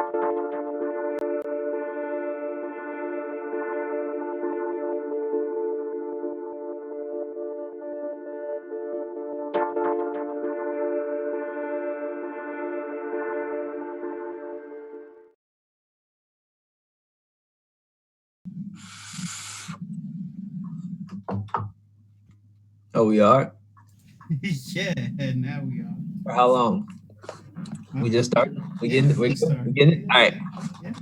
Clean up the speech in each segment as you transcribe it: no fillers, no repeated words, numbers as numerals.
Oh, we are? Yeah, now we are. For how long? We just started? We getting it? We getting it? All right. Yeah.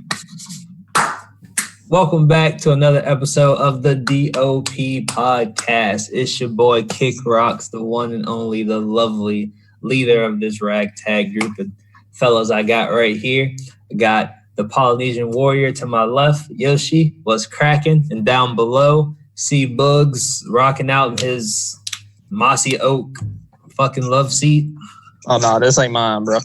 Welcome back to another episode of the DOP Podcast. It's your boy Kick Rocks, the one and only, the lovely leader of this ragtag group of fellows I got right here. I got the Polynesian warrior to my left, Yoshi, what's cracking, and down below, C Bugs rocking out in his mossy oak fucking love seat. Oh no, this ain't mine, bro.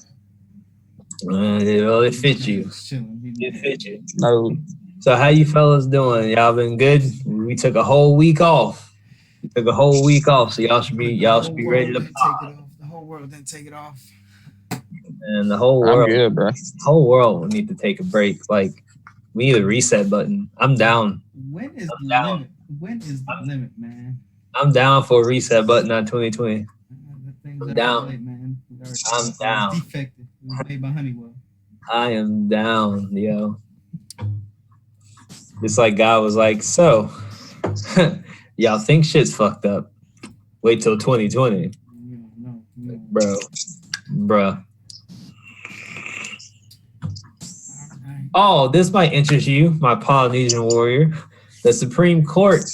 It fit you. It fit you. No. So how you fellas doing? Y'all been good? We took a whole week off. So y'all should be ready to pop. The whole world didn't take it off. And the whole world, I'm good, bro. Whole world will need to take a break. Like, we need a reset button. I'm down. When is the limit? When is the limit, man? I'm down for a reset button on 2020. I'm down. Late, man. I'm down. Defective. It was made by Honeywell. I am down, yo. It's like God was like, so, y'all think shit's fucked up. Wait till 2020. No. Bro. Oh, this might interest you, my Polynesian warrior. The Supreme Court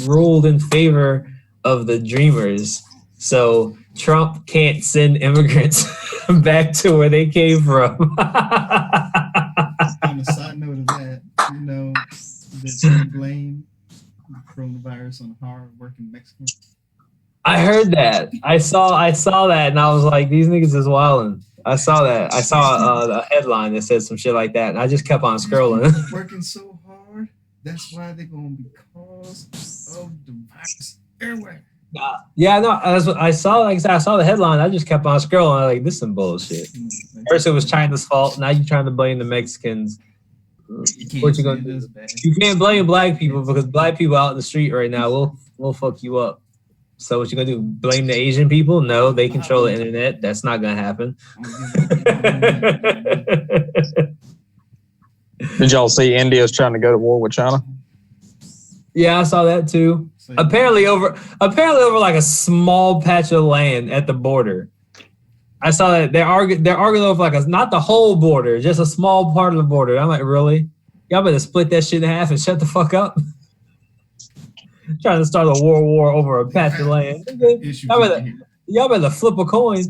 ruled in favor of the Dreamers. So Trump can't send immigrants back to where they came from. On a side note of that, they blame coronavirus on hard-working Mexicans. I heard that. I saw that, and I was like, these niggas is wilding. I saw that. I saw a headline that said some shit like that, and I just kept on scrolling. Working so hard, that's why they're going to be cause of the virus everywhere. Yeah, no, I saw. Like I said, I saw the headline. I just kept on scrolling. I was like, this is some bullshit. First, it was China's fault. Now you're trying to blame the Mexicans. What you gonna do? You can't blame black people because black people out in the street right now will fuck you up. So what you gonna do? Blame the Asian people? No, they control the internet. That's not gonna happen. Did y'all see India's trying to go to war with China? Yeah, I saw that too. Apparently over like a small patch of land at the border. I saw that they're arguing over like not the whole border, just a small part of the border. I'm like, really? Y'all better split that shit in half and shut the fuck up. Trying to start a war over a patch of land. Y'all better flip a coin.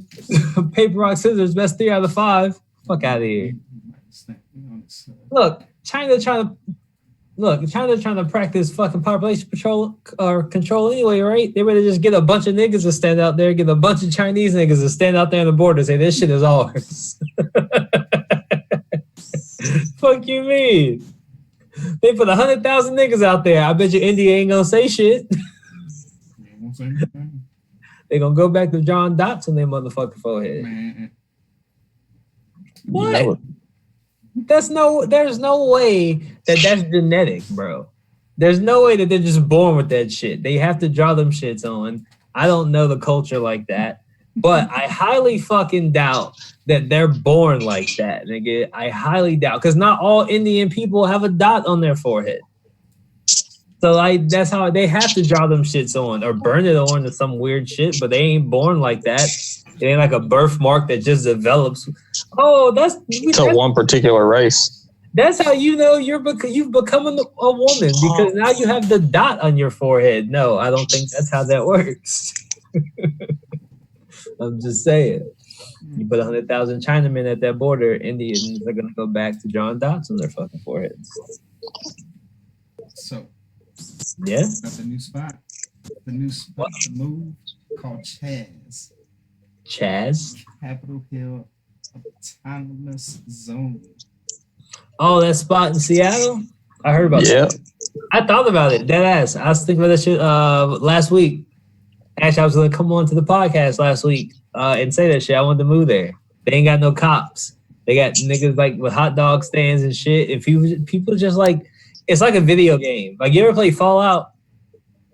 Paper, rock, scissors, best 3 out of 5. Fuck out of here. Look, China trying to practice fucking population control anyway, right? They better just get a bunch of niggas to stand out there, get a bunch of Chinese niggas to stand out there on the border and say this shit is ours. Fuck you mean? They put 100,000 niggas out there. I bet you India ain't gonna say shit. They gonna go back to John Dots on their motherfucking forehead. Man. What? There's no way that's genetic, bro. There's no way that they're just born with that shit. They have to draw them shits on. I don't know the culture like that. But I highly fucking doubt that they're born like that, nigga. I highly doubt. Because not all Indian people have a dot on their forehead. So that's how they have to draw them shits on or burn it on to some weird shit, but they ain't born like that. It ain't like a birthmark that just develops. Oh, that's one particular race. That's how you know you've become a woman because now you have the dot on your forehead. No, I don't think that's how that works. I'm just saying. You put 100,000 Chinamen at that border, Indians are gonna go back to drawing dots on their fucking foreheads. So, yeah, that's a new spot. The new spot to move called Chaz. Chaz? Capitol Hill Autonomous Zone. Oh, that spot in Seattle? I heard about that. I thought about it, dead ass. I was thinking about that shit last week. Actually, I was going to come on to the podcast last week and say that shit. I wanted to move there. They ain't got no cops. They got niggas like with hot dog stands and shit. And people just like, it's like a video game. Like, you ever play Fallout?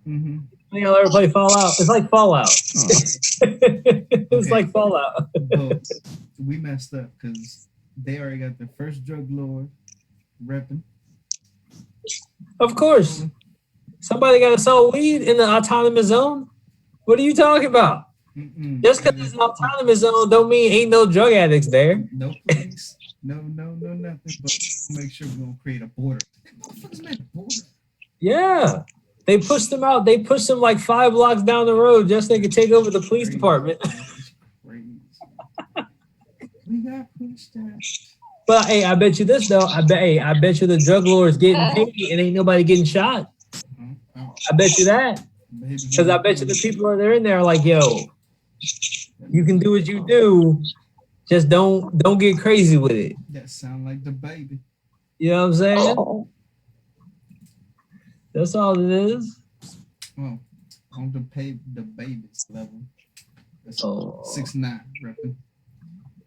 Mm-hmm. Y'all ever play Fallout? It's like Fallout. It's like Fallout. But we messed up because they already got their first drug lord repping. Of course. Somebody got to sell weed in the autonomous zone? What are you talking about? Just because it's an autonomous zone don't mean ain't no drug addicts there. No police. No, nothing. But we'll make sure we're going to create a border. Motherfuckers made a border. Yeah. They pushed them out. They pushed them like 5 blocks down the road just so they could take over the police department. Crazy. We got pushed out. But hey, I bet you this though. I bet you the drug lords getting paid and ain't nobody getting shot. I bet you that. Because I bet you the people that are in there are like, yo, you can do what you do. Just don't get crazy with it. That sound like the baby. You know what I'm saying? That's all it is. Well, on the baby's level, that's 6ix9ine repping.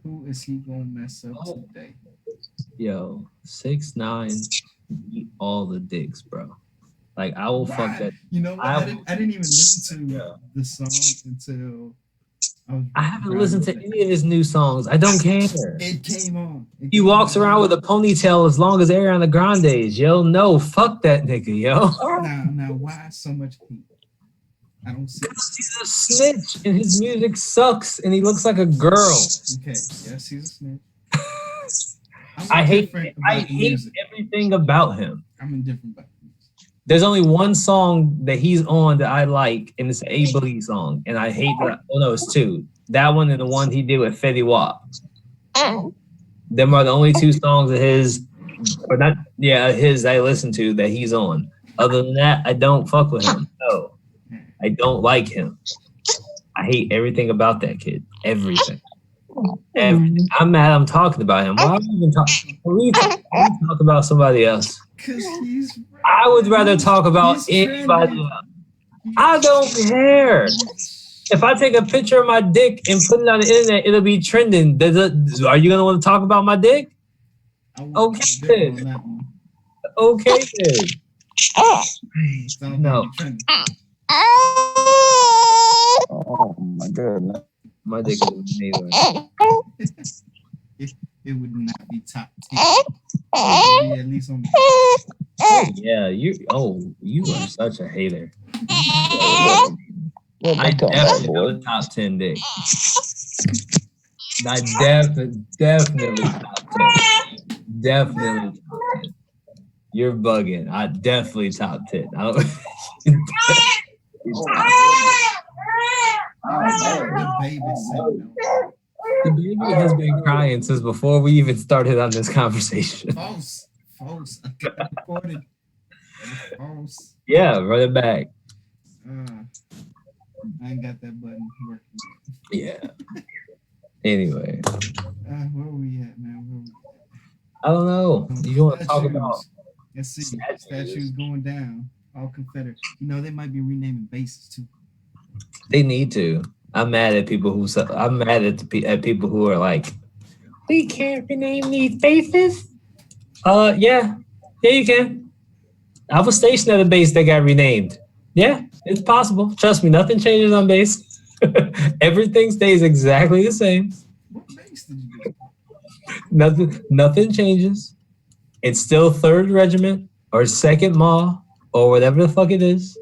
Who is he gonna mess up today? Yo, 6ix9ine eat all the dicks, bro. Like, I will fuck that. You know what? I didn't even listen to the song until I haven't listened to any of his new songs. I don't care. It came on. He walks around with a ponytail as long as Ariana Grande's. Yo, no, fuck that nigga, yo. Now, why so much heat? I don't see. Because he's a snitch and his music sucks and he looks like a girl. Okay, yes, he's a snitch. I hate everything about him. I'm indifferent about him. There's only one song that he's on that I like, and it's an A Boogie song, and I hate that. Oh no, it's 2. That one and the one he did with Fetty Wap. Them are the only 2 songs of his, or not, his I listen to that he's on. Other than that, I don't fuck with him. No, I don't like him. I hate everything about that kid. Everything. I'm mad I'm talking about him. Why are we even talking? We talk about somebody else. Because he's. I would rather talk about anybody else. I don't care. If I take a picture of my dick and put it on the internet, it'll be trending. Are you gonna want to talk about my dick? Okay. Okay then. No. Oh my goodness. My dick is amazing. It would not be top 10. It would be at least on the yeah, you are such a hater. I definitely know the top 10 dick. I definitely top 10. Definitely top 10. You're bugging. I definitely top 10. I don't. The baby has been crying since before we even started on this conversation. False. I got recorded. False. Yeah, run it back. I ain't got that button working. Yeah. Anyway. Where are we at, man? I don't know. You want to talk about? Let's see. Statues going down. All Confederate. You know, they might be renaming bases too. They need to. I'm mad at people who people who are like, we can't rename these bases. Yeah, you can. I was stationed at a base that got renamed. Yeah, it's possible. Trust me, nothing changes on base. Everything stays exactly the same. What base did you go? Nothing changes. It's still 3rd Regiment or 2nd MAW or whatever the fuck it is.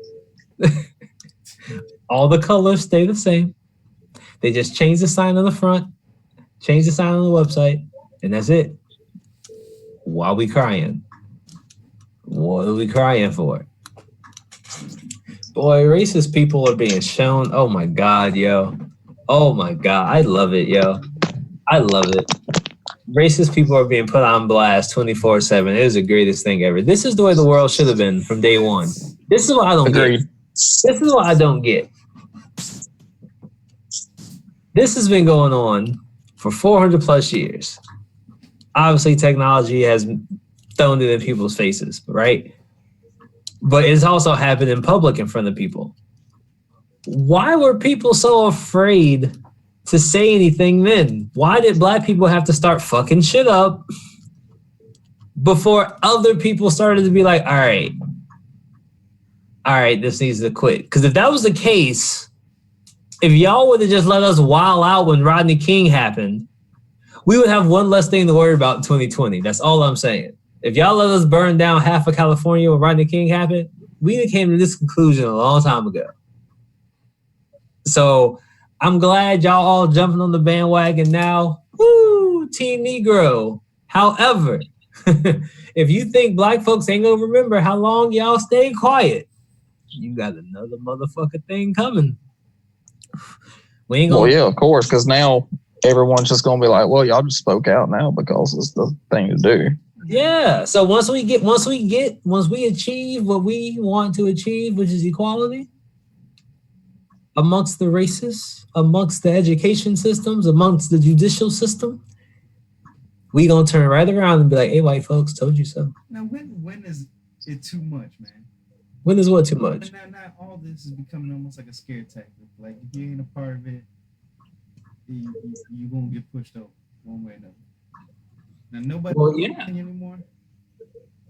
All the colors stay the same. They just change the sign on the front, change the sign on the website, and that's it. Why are we crying? What are we crying for? Boy, racist people are being shown. Oh my God, yo. Oh my God. I love it, yo. I love it. Racist people are being put on blast 24/7. It is the greatest thing ever. This is the way the world should have been from day one. This is what I don't get. This is what I don't get. This has been going on for 400 plus years. Obviously, technology has thrown it in people's faces, right? But it's also happened in public in front of people. Why were people so afraid to say anything then? Why did black people have to start fucking shit up before other people started to be like, all right, this needs to quit? Because if that was the case, if y'all would have just let us wild out when Rodney King happened, we would have one less thing to worry about in 2020. That's all I'm saying. If y'all let us burn down half of California when Rodney King happened, we came to this conclusion a long time ago. So I'm glad y'all all jumping on the bandwagon now. Woo, Team Negro. However, if you think black folks ain't gonna remember how long y'all stayed quiet, you got another motherfucking thing coming. We ain't gonna. Well, yeah, of course, because now everyone's just gonna be like, "Well, y'all just spoke out now because it's the thing to do." Yeah. So once we achieve what we want to achieve, which is equality amongst the races, amongst the education systems, amongst the judicial system, we gonna turn right around and be like, "Hey, white folks, told you so." Now, when is it too much, man? When is what too much? Now all this is becoming almost like a scare tactic. Like, if you ain't a part of it, you won't get pushed over one way or another. Now, nobody anymore?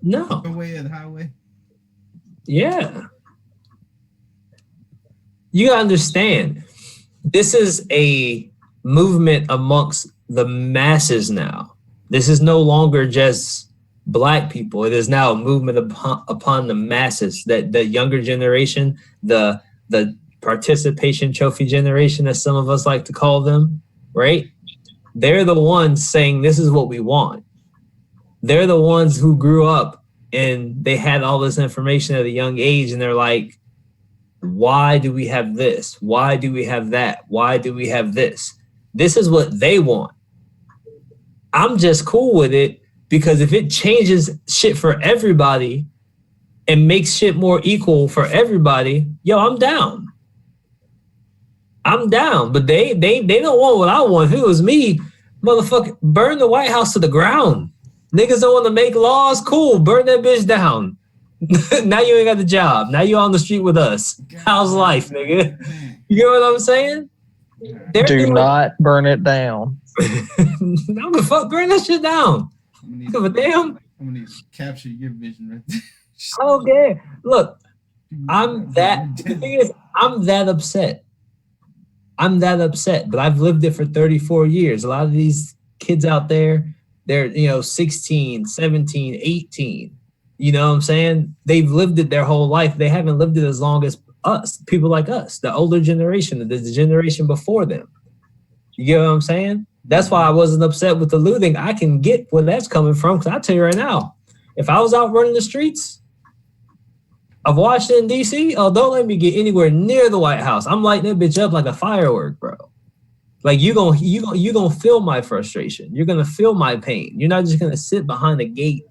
No. The way of the highway? Yeah. You gotta understand, this is a movement amongst the masses now. This is no longer just black people. It is now a movement upon the masses, that the younger generation, the participation trophy generation, as some of us like to call them, right? They're the ones saying this is what we want. They're the ones who grew up and they had all this information at a young age, and they're like, why do we have this? Why do we have that? Why do we have this? This is what they want. I'm just cool with it, because if it changes shit for everybody and makes shit more equal for everybody, yo, I'm down. I'm down. But they don't want what I want. If it was me, motherfucker, burn the White House to the ground. Niggas don't want to make laws. Cool, burn that bitch down. Now you ain't got the job. Now you on the street with us. How's life, nigga? You get what I'm saying? Do not burn it down. No, the fuck, burn that shit down. Give a damn. I'm gonna need to capture your vision right there. I don't care. Look, the thing is, I'm that upset. But I've lived it for 34 years. A lot of these kids out there, they're 16, 17, 18. You know what I'm saying? They've lived it their whole life. They haven't lived it as long as us, people like us, the older generation, the generation before them. You get what I'm saying? That's why I wasn't upset with the looting. I can get where that's coming from, because I tell you right now, if I was out running the streets of Washington, D.C., don't let me get anywhere near the White House. I'm lighting that bitch up like a firework, bro. Like, you gonna feel my frustration. You're gonna feel my pain. You're not just gonna sit behind a gate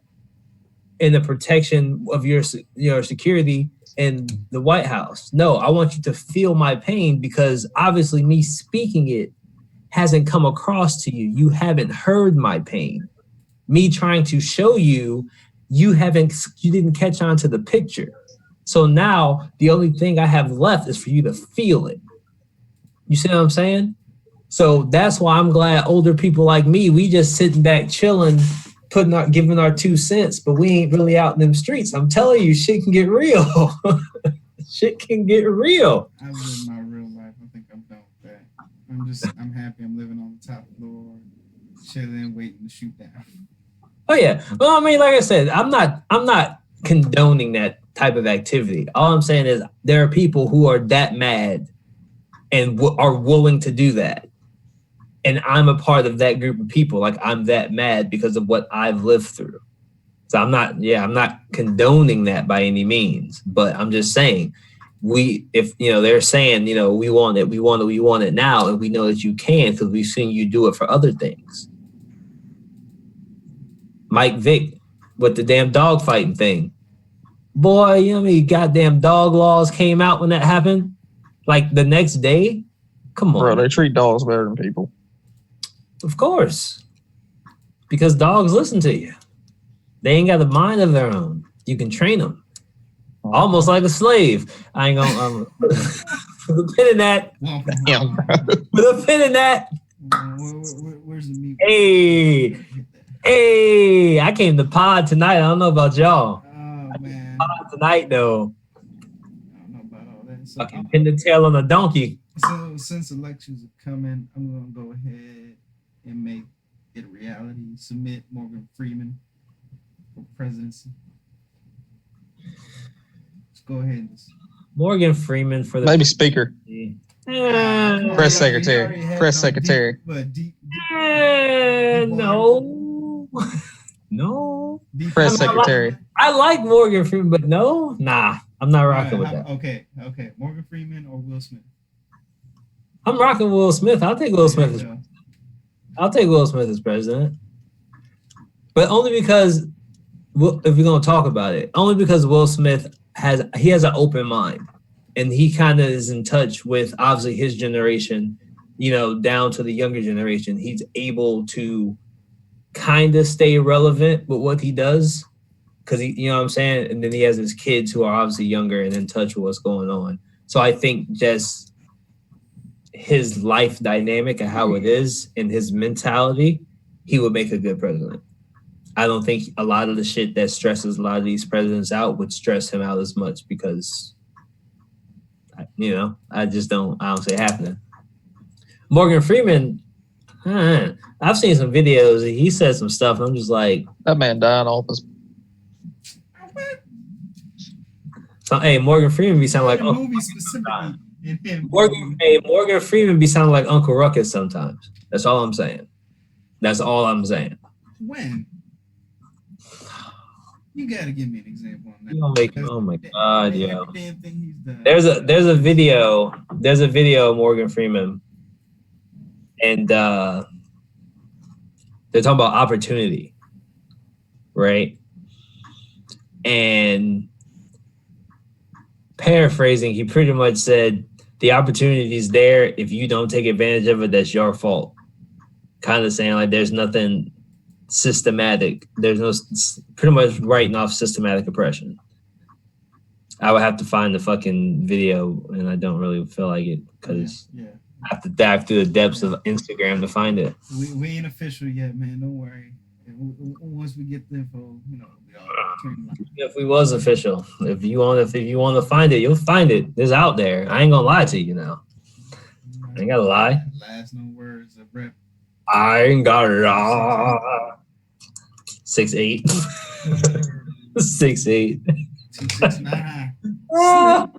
in the protection of your security in the White House. No, I want you to feel my pain, because obviously me speaking it hasn't come across to you. You haven't heard my pain. Me trying to show you, you didn't catch on to the picture. So now the only thing I have left is for you to feel it. You see what I'm saying? So that's why I'm glad older people like me, we just sitting back chilling, giving our 2 cents, but we ain't really out in them streets. I'm telling you, shit can get real. Shit can get real. I live my real life. I think I'm done with that. I'm happy I'm living on the top floor, chilling, waiting to shoot down. Oh yeah. Well, I mean, like I said, I'm not condoning that type of activity. All I'm saying is there are people who are that mad and are willing to do that. And I'm a part of that group of people. Like, I'm that mad because of what I've lived through. So I'm not condoning that by any means, but I'm just saying, if they're saying, we want it now, and we know that you can, because we've seen you do it for other things. Mike Vick with the damn dog fighting thing. Boy, you know how many goddamn dog laws came out when that happened? Like the next day? Come on. Bro, they treat dogs better than people. Of course. Because dogs listen to you. They ain't got a mind of their own. You can train them. Almost like a slave. I ain't gonna... With a pin in that. Damn, With a pin in that. Where's the meat? Hey, I came to pod tonight. I don't know about y'all. Oh man. Pod tonight though. I don't know about all that. So, Fucking pin the tail on a donkey. so since elections are coming, I'm gonna go ahead and make it a reality. Submit Morgan Freeman for presidency. Let's go ahead and Morgan Freeman for the maybe speaker, Eh, press secretary, no. No. press secretary. I like Morgan Freeman, but no. Nah, I'm not rocking with that. Okay. Morgan Freeman or Will Smith? I'm rocking Will Smith. I'll take Will Smith as president. But only because, if we're going to talk about it, only because Will Smith has an open mind. And he kind of is in touch with, obviously, his generation, down to the younger generation. He's able to kind of stay relevant with what he does. Because, you know what I'm saying? And then he has his kids who are obviously younger and in touch with what's going on. So I think just his life dynamic and how it is and his mentality, he would make a good president. I don't think a lot of the shit that stresses a lot of these presidents out would stress him out as much because, I don't see it happening. Morgan Freeman, I've seen some videos. He said some stuff. And I'm just like, That man died in office. so, hey, Morgan Freeman be sounding like movie specifically in him. Morgan Freeman be sounding like Uncle Ruckus sometimes. That's all I'm saying. When? You gotta give me an example on that. You don't make, oh my God, yo. Every damn thing he's done. There's a video of Morgan Freeman, and they're talking about opportunity, right? And paraphrasing, he pretty much said the opportunity is there. If you don't take advantage of it, that's your fault. Kind of saying like there's nothing systematic. There's no, pretty much writing off systematic oppression. I would have to find the fucking video, and I don't really feel like it because I have to dive through the depths of Instagram to find it. We ain't official yet, man. Don't worry. Once we get the info, we all turn. If we was official, if you want to find it, you'll find it. It's out there. I ain't gonna lie to you now. I ain't gotta lie. Last no words of rep. I ain't gotta lie. 6'8". 6'8". 269.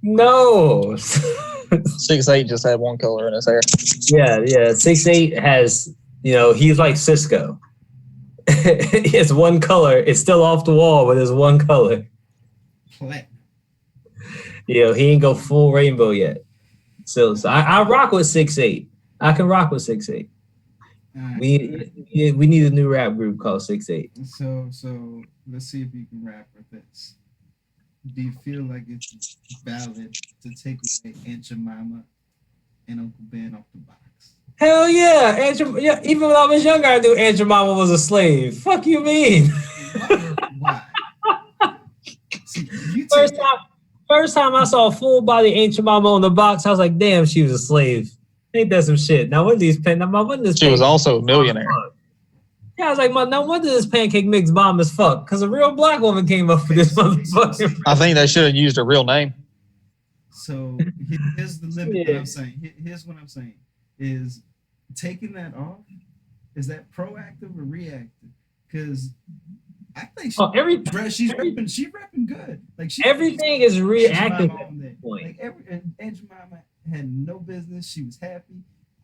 No. 6'8" just had one color in his hair. Yeah. 6'8" has, he's like Cisco. He has one color. It's still off the wall, but there's one color. He ain't go full rainbow yet. So I rock with 6'8". I can rock with 6'8". Right. We need a new rap group called 6'8". So let's see if you can rap with this. Do you feel like it's valid to take away Aunt Jemima and Uncle Ben off the box? Hell yeah. Even when I was younger, I knew Aunt Jemima was a slave. Fuck you mean? Why? See, first time I saw a full body Aunt Jemima on the box, I was like, damn, she was a slave. Ain't that some shit? Now, when these she was also a millionaire. Yeah, I was like, no wonder this pancake mix bomb as fuck. Because a real black woman came up for this motherfucker. I think they should have used her real name. So here's the limit that I'm saying. Here's what I'm saying is taking that off. Is that proactive or reactive? Because I think she's repping good. Like everything is reactive at this point. Like Aunt Jemima had no business. She was happy.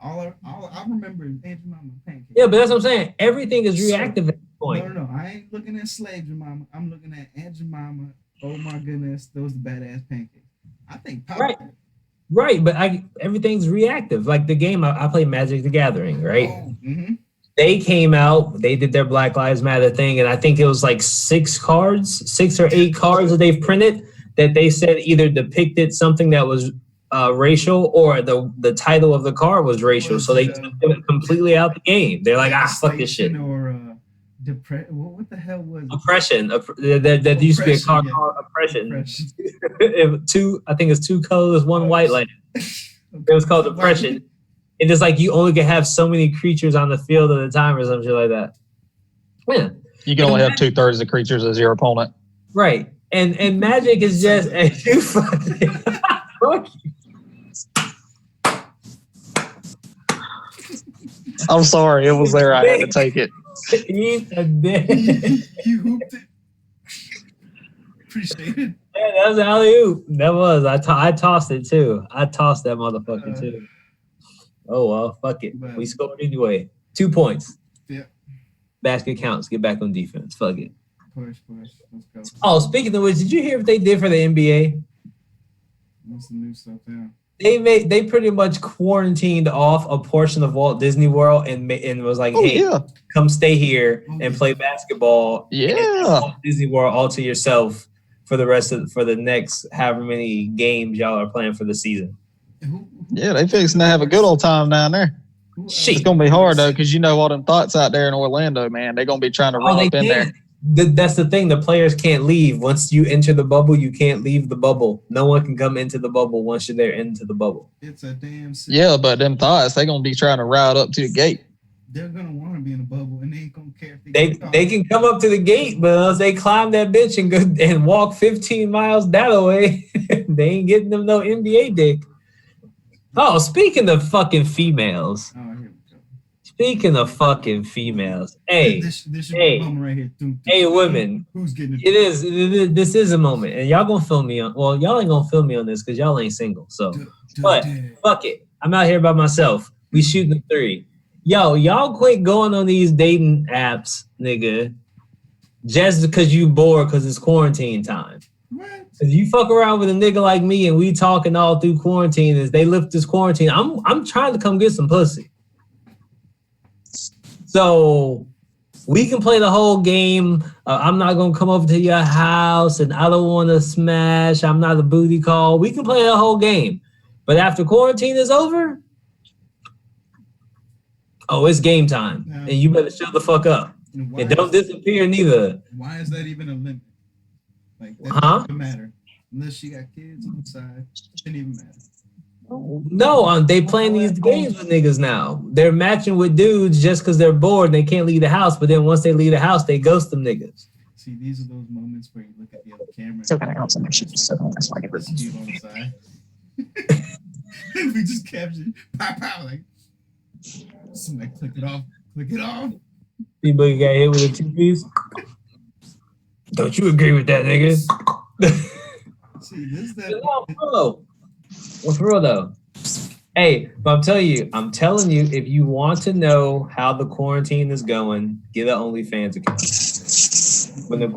All I remember is Aunt Jemima pancakes. Yeah, but that's what I'm saying. Everything is reactive at this point. No. I ain't looking at slave Jemima. I'm looking at Aunt Jemima. Oh my goodness, those are badass pancakes. I think right, but everything's reactive. Like the game I play Magic the Gathering, right? Oh, mm-hmm. They came out, they did their Black Lives Matter thing, and I think it was like 6 or 8 cards that they've printed that they said either depicted something that was racial or the title of the card was racial. So they took it completely out the game. They're like, fuck this shit. Or What the hell was it? Oppression. That used to be a car yeah. called Oppression. I think it's 2 colors, 1 white land. It was called Oppression. And it's like you only can have so many creatures on the field at a time or some shit like that. Yeah. You can only have 2/3 of the creatures as your opponent. Right. And Magic is just you fucking fuck you. I'm sorry, it was there. I had to take it. Eat a dick. You hooped it. Appreciate it. Yeah, that was an alley-oop. That was. I tossed it too. I tossed that motherfucker too. Oh well, fuck it. We scored anyway. 2 points. Yeah. Basket counts. Get back on defense. Fuck it. Push. Let's go. Oh, speaking of which, did you hear what they did for the NBA? What's the new stuff there? They pretty much quarantined off a portion of Walt Disney World and was like, hey, come stay here and play basketball. Yeah. Walt Disney World all to yourself for the next however many games y'all are playing for the season. Yeah, they fixing to have a good old time down there. It's gonna be hard though, because you know all them thoughts out there in Orlando, man. They're gonna be trying to run up in there. That's the thing. The players can't leave. Once you enter the bubble, you can't leave the bubble. No one can come into the bubble once you're there into the bubble. It's a damn city. Yeah, but them thoughts, they're gonna be trying to ride up to the gate. They're gonna want to be in the bubble, and they ain't gonna care if they can come up to the gate, but unless they climb that bitch and go and walk 15 miles that way, they ain't getting them no NBA dick. Oh, speaking of fucking females. Oh, here we go. Speaking of fucking females, hey, this should be a moment right here. Hey, women, who's getting it? It is. This is a moment, and y'all gonna film me on. Well, y'all ain't gonna film me on this because y'all ain't single. So, but fuck it, I'm out here by myself. We shooting the 3. Yo, y'all quit going on these dating apps, nigga, just because you bored because it's quarantine time. What? If you fuck around with a nigga like me and we talking all through quarantine, as they lift this quarantine, I'm trying to come get some pussy. So we can play the whole game. I'm not going to come over to your house and I don't want to smash. I'm not a booty call. We can play the whole game. But after quarantine is over, it's game time. Now, and you better shut the fuck up. And don't disappear neither. Why is that even a limit? Like, that doesn't matter. Unless she got kids on the side, it didn't even matter. No, they playing these games with niggas now. They're matching with dudes just because they're bored and they can't leave the house. But then once they leave the house, they ghost them niggas. See, these are those moments where you look at the other camera. So can I also make sure that's like on the side. We just captured pow, like somebody click it off. People got hit with a 2-piece. Don't you agree with that, nigga? See, this that. Well, for real though. Hey, but I'm telling you, if you want to know how the quarantine is going, get an OnlyFans account. When the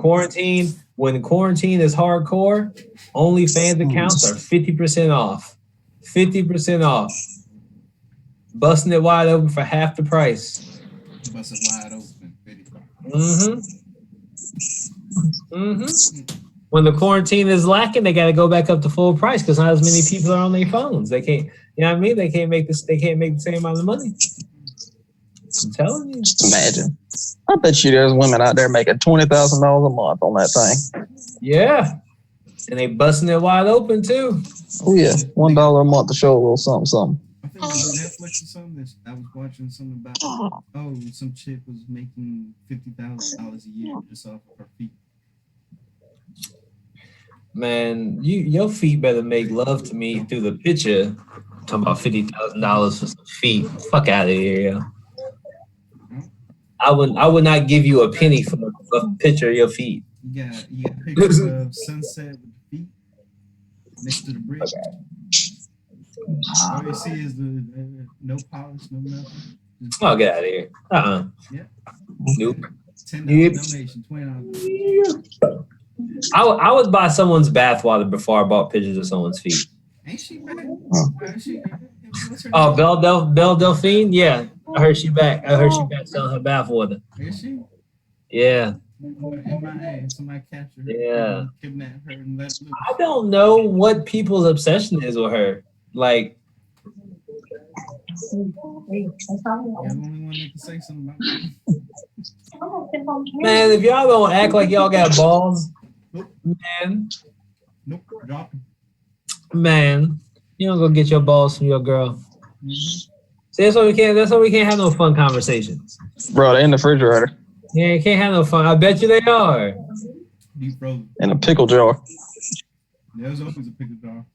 quarantine is hardcore, OnlyFans accounts are 50% off. 50% off. Busting it wide open for half the price. Bust it wide open. 50%. When the quarantine is lacking, they got to go back up to full price because not as many people are on their phones. They can't, you know what I mean? They can't make the same amount of money. I'm telling you. Just imagine. I bet you there's women out there making $20,000 a month on that thing. Yeah. And they busting it wide open too. Oh yeah. $1 a month to show a little something. I think it was Netflix or something that I was watching something about. Some chick was making $50,000 a year just off of her feet. Man, your feet better make love to me through the picture. Talking about $50,000 for some feet. Fuck out of here, yo. I would not give you a penny for a picture of your feet. You got pictures of sunset with the feet next to the bridge. Okay. All you see is the no polish, no nothing. Oh, get out of here. Yeah. Nope. $10 donation, $20. I would buy someone's bathwater before I bought pictures of someone's feet. Ain't she back? Belle Delphine? Yeah. I heard she back selling her bathwater. Is she? Yeah. MIA. Somebody captured her. Yeah. Kidnapped her and let loose. I don't know what people's obsession is with her. Like, only one that can say something about it. Man, if y'all don't act like y'all got balls, man, Drop him. man, you don't go get your balls from your girl. Mm-hmm. See, that's why we can't have no fun conversations. Bro, they in the refrigerator. Yeah, you can't have no fun. I bet you they are. Deep frozen. In a pickle jar. There's always a pickle jar.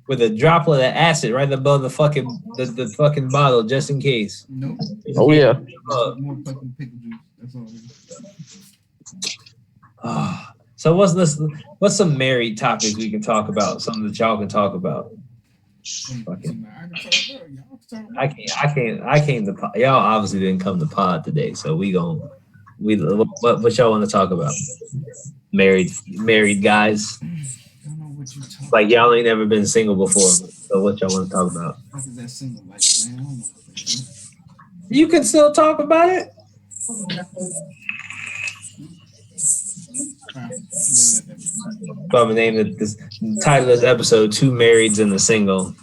With a droplet of acid right above the fucking bottle, just in case. Nope. Oh yeah. More fucking pickle juice. That's all it is. So what's some married topics we can talk about? Something that y'all can talk about. I came to pod. Y'all obviously didn't come to pod today, so what y'all want to talk about? Married guys. Like y'all ain't never been single before, so what y'all want to talk about? What is that single like, man? I don't know. You can still talk about it. So I'm gonna name this title of this episode: Two Marrieds and the Single.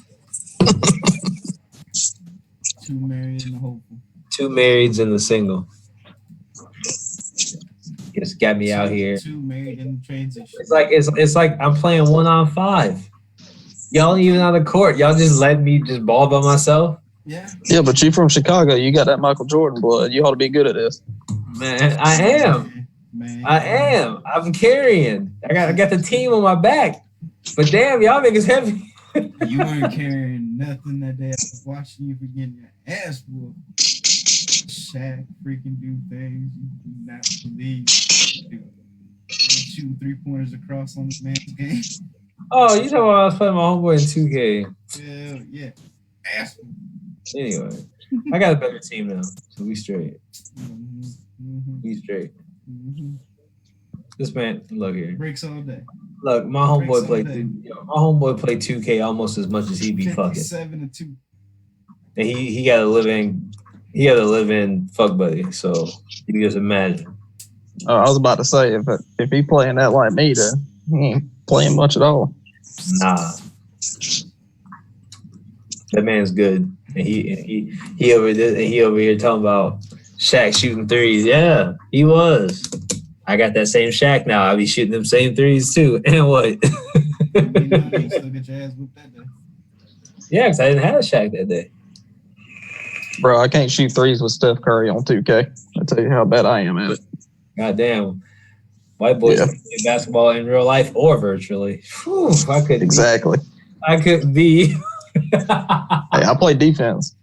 Two married and the hopeful. Two marrieds and the single. Just got me out here. Two married in transition. It's like I'm playing 1-on-5. Y'all ain't even on the court. Y'all just let me just ball by myself. Yeah. Yeah, but you from Chicago. You got that Michael Jordan blood. You ought to be good at this. Man, I am. I am. I'm carrying. I got the team on my back. But damn, y'all niggas heavy. You weren't carrying nothing that day. I was watching you for getting your ass whooped. Shaq freaking do things you do not believe. Shooting 3-pointers across on this man's game. Oh, you talking about I was playing my homeboy in 2K. Hell yeah. Ass whooped. Anyway, I got a better team now, so we straight. We straight. This man, look here. Breaks all day. Look, my homeboy played 2K almost as much as he be fucking. 7-2. And he got a living fuck buddy. So you can just imagine. I was about to say if he playing that like me, then he ain't playing much at all. Nah, that man's good, and he over here talking about Shaq shooting threes. Yeah, he was. I got that same Shaq now. I be shooting them same threes too. And what? You still get your ass whooped that day. Yeah, because I didn't have a Shaq that day. Bro, I can't shoot threes with Steph Curry on 2K. I tell you how bad I am at it. Goddamn. White boys can play basketball in real life or virtually. Whew, I couldn't be. Hey, I play defense.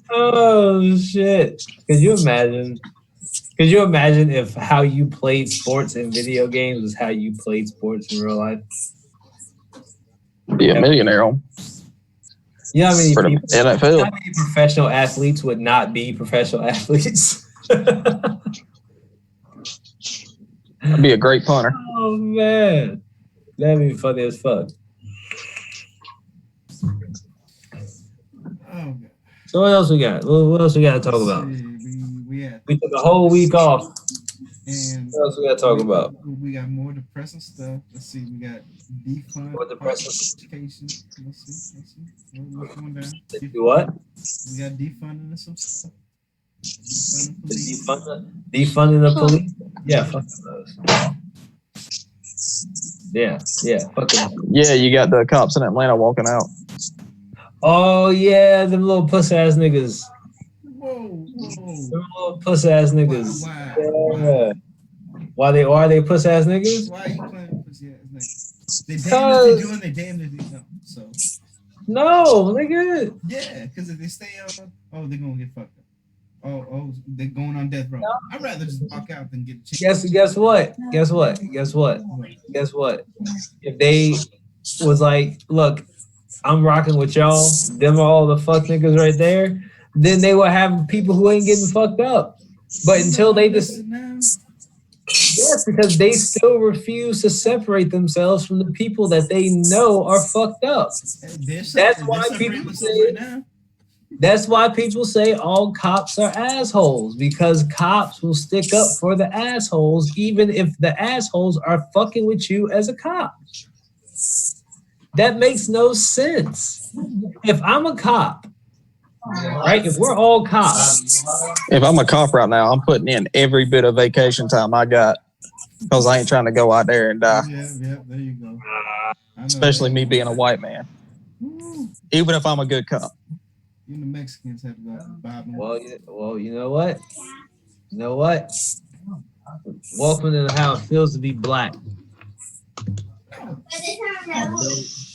Oh shit. Could you imagine if how you played sports in video games was how you played sports in real life? Be a millionaire on. You know how many people, NFL. how many professional athletes would not be professional athletes? I'd be a great punter. Oh man. That'd be funny as fuck. Oh god. So what else we got? What else we got to talk about? We took a whole week off. And what else we got to talk about? We got more depressing stuff. Let's see. We got defund More depressing education. Let's see. What's going down? Do what? We got defunding and some stuff. Defunding the police? Yeah, fuck those. Yeah, fuck them. Yeah, you got the cops in Atlanta walking out. Oh yeah, them little puss ass niggas. Whoa. Them little puss ass niggas. Why? Why they puss ass niggas? Why are you playing pussy ass niggas? They damn if they doing, they damn if they don't. So. No, nigga. Yeah, because if they stay on, they're gonna get fucked up. Oh, they're going on death row. I'd rather just walk out than get a chance. Guess what? If they was like, look, I'm rocking with y'all, them are all the fuck niggas right there, then they will have people who ain't getting fucked up. But until they just yes, because they still refuse to separate themselves from the people that they know are fucked up. That's why people say all cops are assholes, because cops will stick up for the assholes even if the assholes are fucking with you as a cop. That makes no sense. If I'm a cop, right? If we're all cops. If I'm a cop right now, I'm putting in every bit of vacation time I got because I ain't trying to go out there and die. Yeah, there you go. Especially me being a white man. Even if I'm a good cop. Even the Mexicans have to go out and buy them. Well, you know what? You know what? Welcome to how it feels to be black.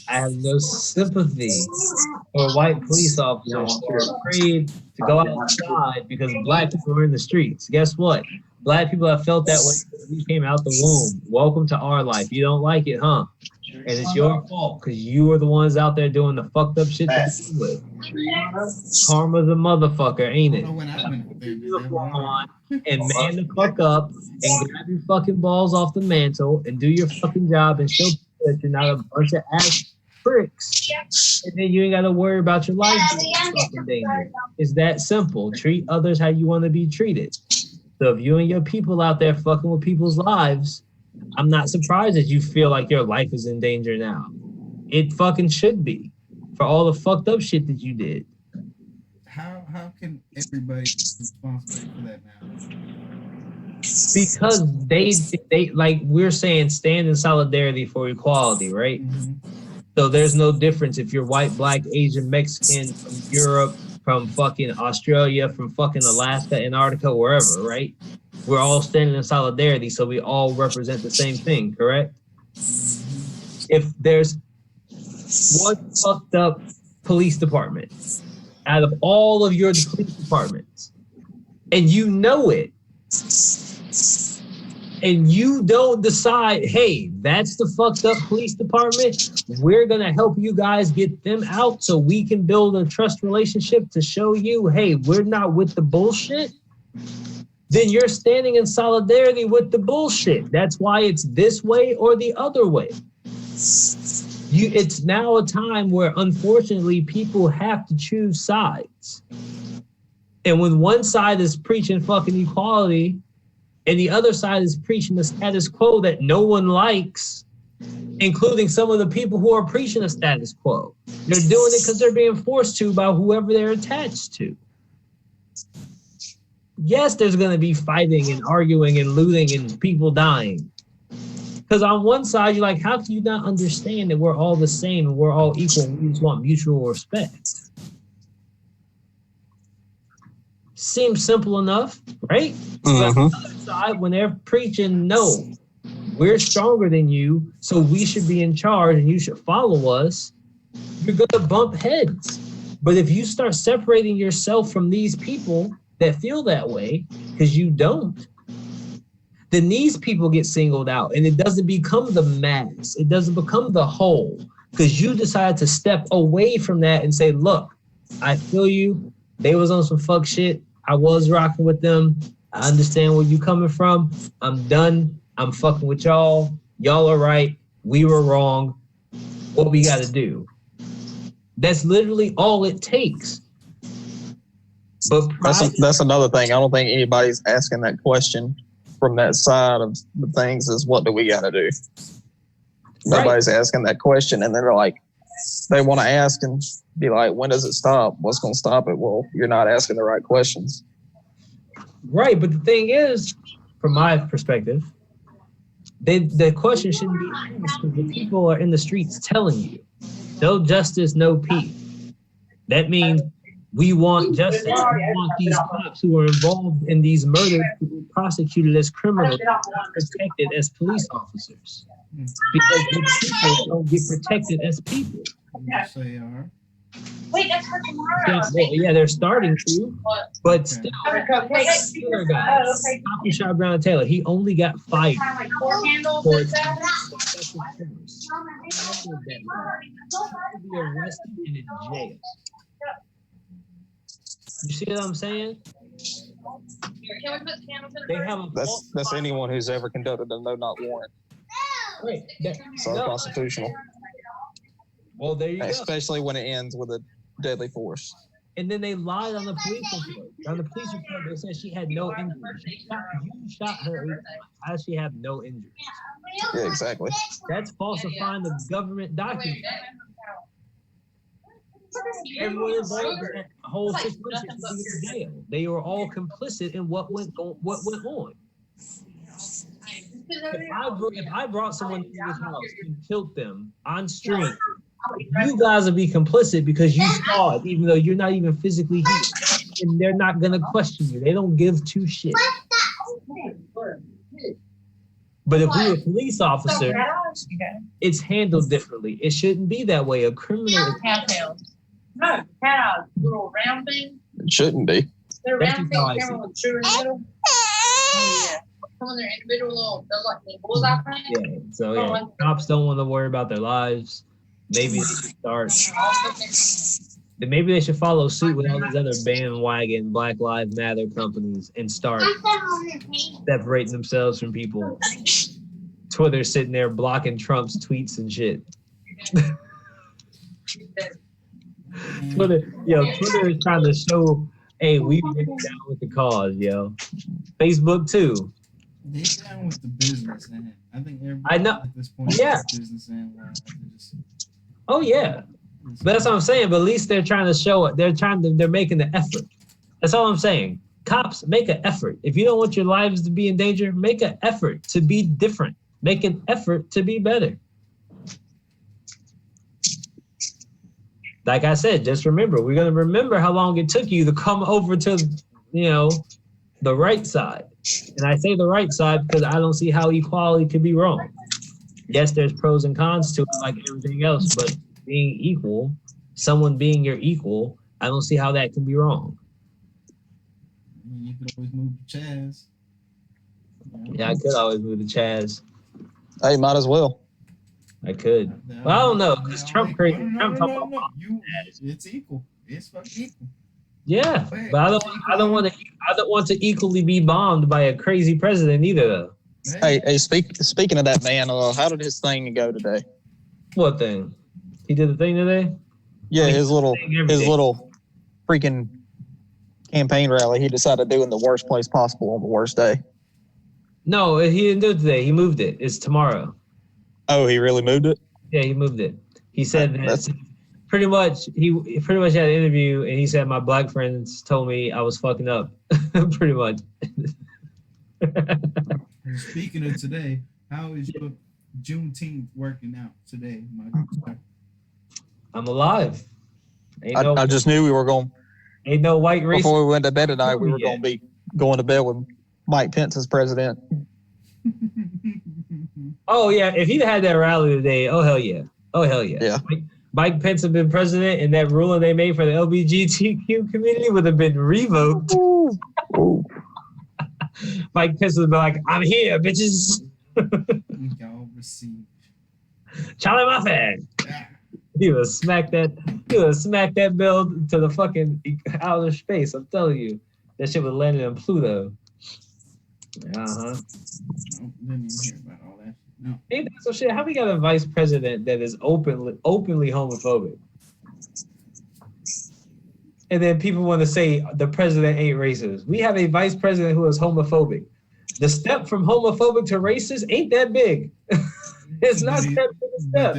I have no sympathy for white police officers who are afraid to go outside because black people are in the streets. Guess what? Black people have felt that way since we came out the womb. Welcome to our life. You don't like it, huh? And it's your fault because you are the ones out there doing the fucked up shit to begin with. Karma's a motherfucker, ain't it? Uniform on and man the fuck up and grab your fucking balls off the mantle and do your fucking job and show people that you're not a bunch of ass pricks. And then you ain't got to worry about your life being fucking danger. It's that simple. Treat others how you want to be treated. So if you and your people out there fucking with people's lives, I'm not surprised that you feel like your life is in danger now. It fucking should be for all the fucked up shit that you did. How can everybody be responsible for that now? Because they like we're saying, stand in solidarity for equality, right? Mm-hmm. So there's no difference if you're white, black, Asian, Mexican, from Europe, from fucking Australia, from fucking Alaska, Antarctica, wherever, right? We're all standing in solidarity, so we all represent the same thing, correct? If there's one fucked up police department out of all of your police departments, and you know it, and you don't decide, hey, that's the fucked up police department, we're gonna help you guys get them out so we can build a trust relationship to show you, hey, we're not with the bullshit, then you're standing in solidarity with the bullshit. That's why it's this way or the other way. It's now a time where, unfortunately, people have to choose sides. And when one side is preaching fucking equality and the other side is preaching the status quo that no one likes, including some of the people who are preaching the status quo, they're doing it because they're being forced to by whoever they're attached to. Yes, there's going to be fighting and arguing and looting and people dying. Because on one side, you're like, how can you not understand that we're all the same and we're all equal and we just want mutual respect? Seems simple enough, right? But on the other side, when they're preaching, no, we're stronger than you, so we should be in charge and you should follow us, you're going to bump heads. But if you start separating yourself from these people that feel that way, because you don't, then these people get singled out and it doesn't become the mass. It doesn't become the whole because you decide to step away from that and say, look, I feel you. They was on some fuck shit. I was rocking with them. I understand where you coming from. I'm done. I'm fucking with y'all. Y'all are right. We were wrong. What we got to do? That's literally all it takes. But that's another thing. I don't think anybody's asking that question from that side of the things is what do we got to do? Nobody's asking that question. And they're like, they want to ask and be like, when does it stop? What's going to stop it? Well, you're not asking the right questions. Right. But the thing is, from my perspective, the question shouldn't be asked because the people are in the streets telling you, no justice, no peace. That means we want justice. We want these cops who are involved in these murders to be prosecuted as criminals, protected as police officers. Because the people don't get protected as people. Yes, they are. Wait, that's for tomorrow. Yeah, they're starting to, but still. Taylor guy, Cop who shot Brown Taylor, he only got fired for excessive force. He be arrested and in jail. You see what I'm saying? They have that's anyone who's ever conducted a no-knock warrant. Right. It's unconstitutional. Well, there you go. Especially when it ends with a deadly force. And then they lied on the police report. On the police report, they said she had no injuries. You shot her. How does she have no injuries? Yeah, exactly. That's falsifying the government document. Everyone involved in that whole situation should be in jail. They were all complicit in what went on. If I brought someone to this house and killed them on stream, you guys would be complicit because you saw it, even though you're not even physically here. And they're not gonna question you. They don't give two shits. But if we were a police officer, it's handled differently. It shouldn't be that way. A criminal. No, cat little round thing. It shouldn't be. They're That's round just how I things. see Remember when they were in the middle? Oh yeah. Some of their individual little, they're like the bullseye thing. Yeah. So yeah, cops don't want to worry about their lives. Maybe they should start. Maybe they should follow suit with all these other bandwagon Black Lives Matter companies and start separating themselves from people. Twitter's sitting there blocking Trump's tweets and shit. Twitter is trying to show, hey, we really down with the cause, yo. Facebook too. They down with the business end. I think everybody at this point yeah. is business end. Oh yeah. But that's what I'm saying. But at least they're trying to show it. They're making the effort. That's all I'm saying. Cops, make an effort. If you don't want your lives to be in danger, make an effort to be different. Make an effort to be better. Like I said, just remember, we're going to remember how long it took you to come over to, the right side. And I say the right side because I don't see how equality could be wrong. Yes, there's pros and cons to it like everything else, but being equal, someone being your equal, I don't see how that can be wrong. You could always move to Chaz. Yeah, I could always move to Chaz. Hey, might as well. I could. Well, I don't know, because Trump crazy. No. It's equal. It's fucking equal. Yeah, but I don't want to equally be bombed by a crazy president either, though. Hey, speaking of that, man, how did his thing go today? What thing? He did the thing today? Yeah, his little freaking campaign rally he decided to do in the worst place possible on the worst day. No, he didn't do it today. He moved it. It's tomorrow. Oh, he really moved it? Yeah, he moved it. He said that pretty much had an interview and he said my black friends told me I was fucking up. Pretty much. Speaking of today, how is your Juneteenth working out today, Mike? I'm alive. I just knew we were going. Ain't no white race. Before we went to bed tonight, we were going to be going to bed with Mike Pence as president. Oh yeah, if he'd had that rally today, oh hell yeah. Yeah. Mike Pence had been president, and that ruling they made for the LGBTQ community would have been revoked. Ooh. Mike Pence would be like, "I'm here, bitches." Y'all received. Charlie Muffin. He would smack that bell to the fucking outer space. I'm telling you, that shit would land in Pluto. No, didn't even hear about all that. No. Ain't that so shit? How we got a vice president that is openly homophobic? And then people want to say the president ain't racist. We have a vice president who is homophobic. The step from homophobic to racist ain't that big. It's not that big a step.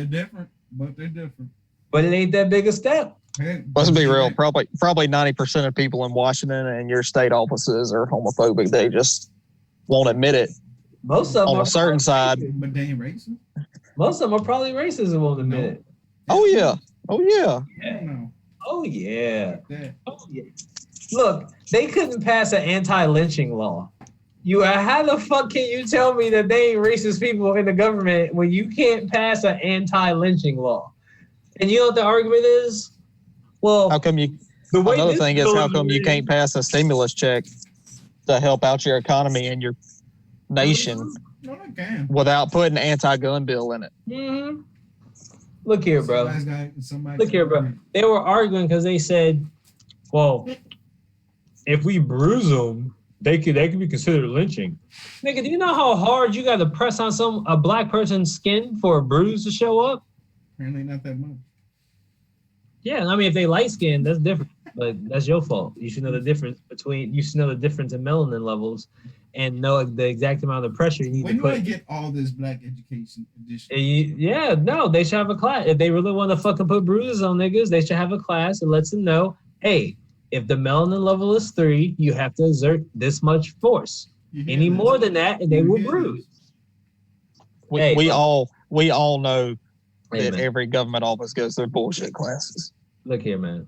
But they're different. But it ain't that big a step. Let's be real. Probably 90% of people in Washington and your state offices are homophobic. They just won't admit it. Most of them on a certain side. But they ain't racist. Most of them are probably racist and won't admit it. Oh yeah. Oh yeah. Look, they couldn't pass an anti-lynching law. How the fuck can you tell me that they ain't racist people in the government when you can't pass an anti-lynching law? And you know what the argument is? Well, how come you? Another thing is, how come you can't pass a stimulus check to help out your economy and your nation without putting an anti-gun bill in it? Mm-hmm. Look here, bro. Look here, bro. They were arguing because they said, well, if we bruise them, they could be considered lynching. Nigga, do you know how hard you got to press on a black person's skin for a bruise to show up? Apparently not that much. Yeah, I mean, if they light skinned, that's different. But that's your fault. You should know the difference between. You should know the difference in melanin levels, and know the exact amount of pressure you need When to put. do I get all this black education edition? Yeah, no, they should have a class. If they really want to fucking put bruises on niggas, they should have a class that lets them know, hey, if the melanin level is 3, you have to exert this much force. Any more than that, and they will bruise. We all know Hey, that man. every government office goes through bullshit classes. Look here, man.